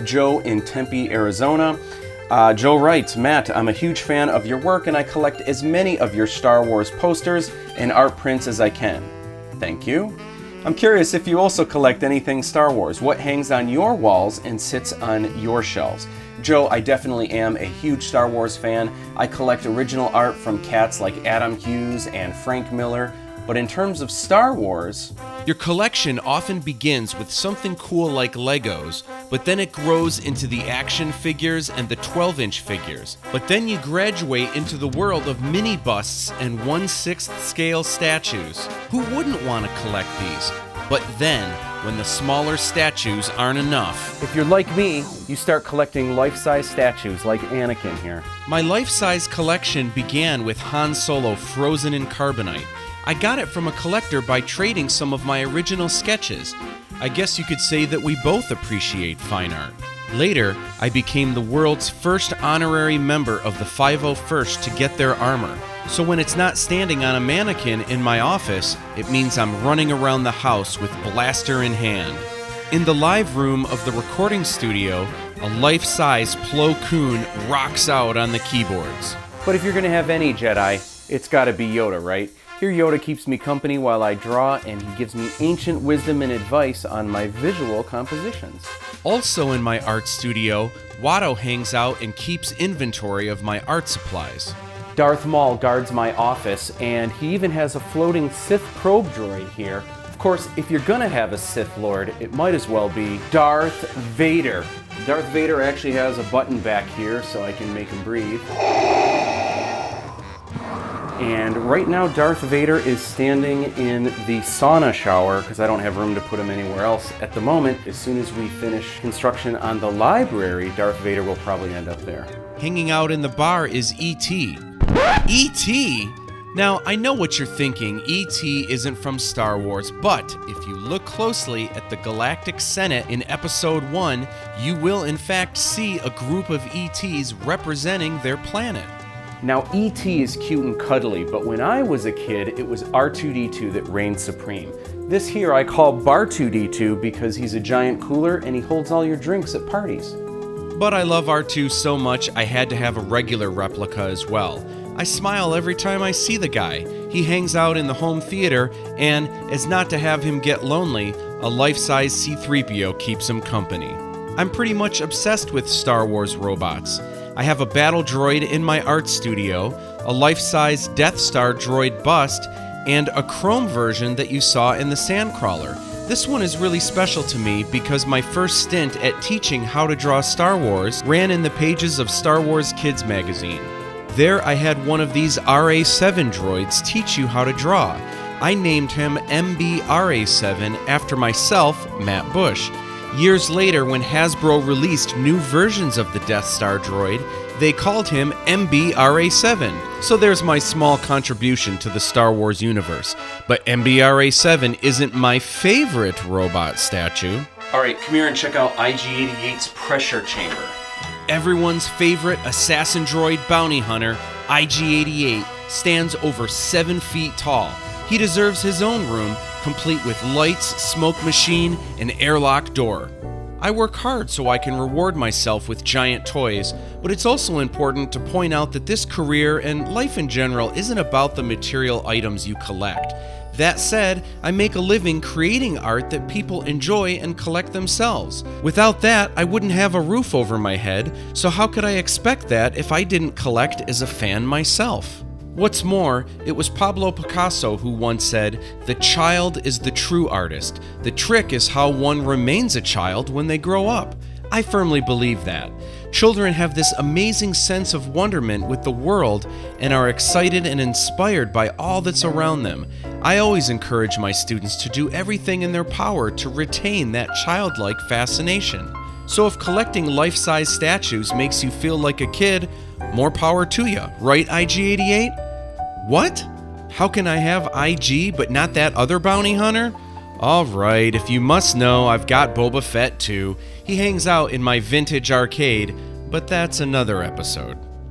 Joe in Tempe, Arizona. Joe writes, Matt, I'm a huge fan of your work and I collect as many of your Star Wars posters and art prints as I can. Thank you. I'm curious if you also collect anything Star Wars. What hangs on your walls and sits on your shelves? Joe, I definitely am a huge Star Wars fan. I collect original art from cats like Adam Hughes and Frank Miller. But in terms of Star Wars... Your collection often begins with something cool like Legos, but then it grows into the action figures and the 12-inch figures. But then you graduate into the world of mini busts and 1/6 scale statues. Who wouldn't want to collect these? But then, when the smaller statues aren't enough... If you're like me, you start collecting life-size statues like Anakin here. My life-size collection began with Han Solo frozen in carbonite. I got it from a collector by trading some of my original sketches. I guess you could say that we both appreciate fine art. Later, I became the world's first honorary member of the 501st to get their armor. So when it's not standing on a mannequin in my office, it means I'm running around the house with blaster in hand. In the live room of the recording studio, a life-size Plo Koon rocks out on the keyboards. But if you're gonna have any Jedi, it's gotta be Yoda, right? Here Yoda keeps me company while I draw, and he gives me ancient wisdom and advice on my visual compositions. Also in my art studio, Watto hangs out and keeps inventory of my art supplies. Darth Maul guards my office, and he even has a floating Sith probe droid here. Of course, if you're gonna have a Sith Lord, it might as well be Darth Vader. Darth Vader actually has a button back here so I can make him breathe. And right now Darth Vader is standing in the sauna shower because I don't have room to put him anywhere else at the moment. As soon as we finish construction on the library, Darth Vader will probably end up there. Hanging out in the bar is E.T. E.T.? Now, I know what you're thinking. E.T. isn't from Star Wars, but if you look closely at the Galactic Senate in Episode 1, you will in fact see a group of E.T.s representing their planet. Now, E.T. is cute and cuddly, but when I was a kid, it was R2-D2 that reigned supreme. This here I call Bar2-D2 because he's a giant cooler and he holds all your drinks at parties. But I love R2 so much I had to have a regular replica as well. I smile every time I see the guy. He hangs out in the home theater, and as not to have him get lonely, a life-size C-3PO keeps him company. I'm pretty much obsessed with Star Wars robots. I have a battle droid in my art studio, a life-size Death Star droid bust, and a chrome version that you saw in the Sandcrawler. This one is really special to me because my first stint at teaching how to draw Star Wars ran in the pages of Star Wars Kids magazine. There I had one of these RA7 droids teach you how to draw. I named him MB-RA7 after myself, Matt Busch. Years later, when Hasbro released new versions of the Death Star droid, they called him MB-RA7. So there's my small contribution to the Star Wars universe. But MB-RA7 isn't my favorite robot statue. Alright, come here and check out IG-88's pressure chamber. Everyone's favorite assassin droid bounty hunter, IG-88, stands over 7 feet tall. He deserves his own room, complete with lights, smoke machine, and airlock door. I work hard so I can reward myself with giant toys, but it's also important to point out that this career and life in general isn't about the material items you collect. That said, I make a living creating art that people enjoy and collect themselves. Without that, I wouldn't have a roof over my head, so how could I expect that if I didn't collect as a fan myself? What's more, it was Pablo Picasso who once said, "The child is the true artist. The trick is how one remains a child when they grow up." I firmly believe that. Children have this amazing sense of wonderment with the world and are excited and inspired by all that's around them. I always encourage my students to do everything in their power to retain that childlike fascination. So if collecting life-size statues makes you feel like a kid, more power to you, right, IG-88? What? How can I have IG but not that other bounty hunter? Alright, if you must know, I've got Boba Fett too. He hangs out in my vintage arcade, but that's another episode.